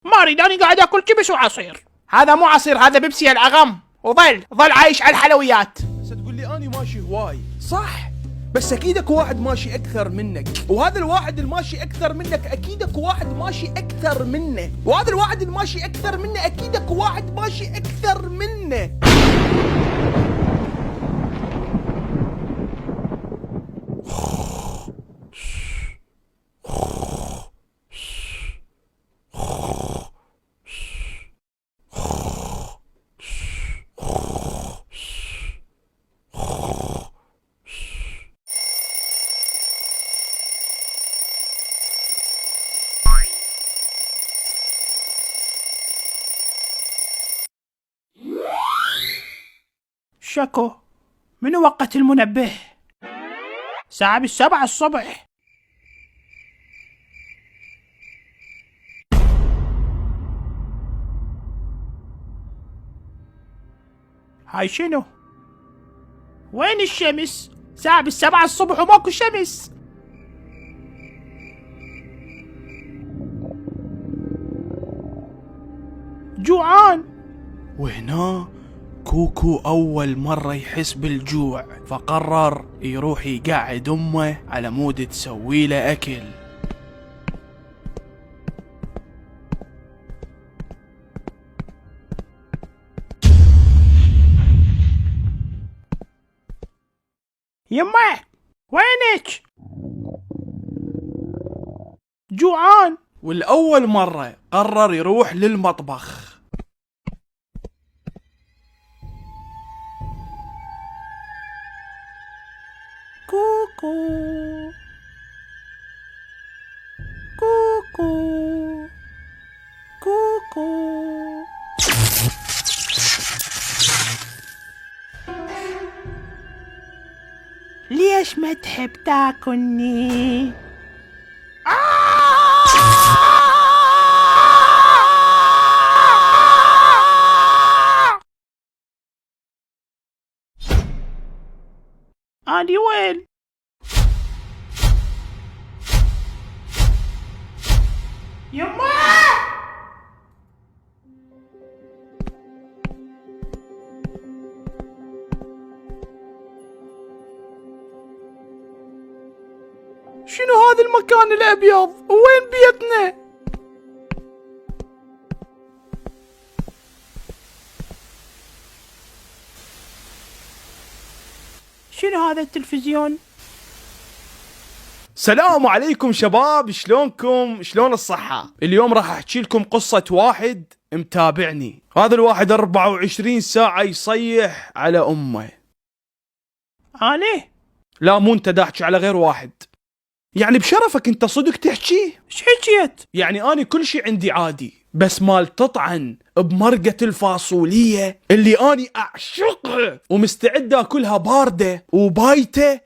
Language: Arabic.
ما اريد، انا قاعد اكل كبس وعصير. هذا مو عصير، هذا بيبسي العغم. وظل عايش على الحلويات. بس تقول لي اني ماشي هواي صح، بس اكيد اكو واحد ماشي اكثر منك، وهذا الواحد الماشي اكثر منك اكيد اكو واحد ماشي اكثر منه، وهذا الواحد الماشي اكثر منه اكيد اكو واحد ماشي اكثر منه. شكو، منو وقت المنبه؟ الساعة 7 الصبح. هاي شنو؟ وين الشمس؟ الساعة 7 الصبح وماكو شمس. جوعان. وهنا كوكو أول مرة يحس بالجوع، فقرر يروح يقعد أمه على مود تسوي له أكل. يمه، وينك؟ جوعان. والأول مرة قرر يروح للمطبخ. كوكو كوكو كوكو. ليش ما تحب تاكلني؟ أني وين؟ يما! شنو هذا المكان الأبيض؟ وين بيتنا؟ شنو هذا التلفزيون؟ السلام عليكم شباب، شلونكم؟ شلون الصحة؟ اليوم راح احكي لكم قصة واحد متابعني. هذا الواحد 24 ساعة يصيح على امه. أنا؟ لا مو انت، دا احكي على غير واحد. يعني بشرفك انت صدق تحكي؟ ايش حكيت؟ يعني اني كل شي عندي عادي، بس مال تطعن بمرقة الفاصولية اللي اني اعشقها ومستعد اكلها باردة وبايتة،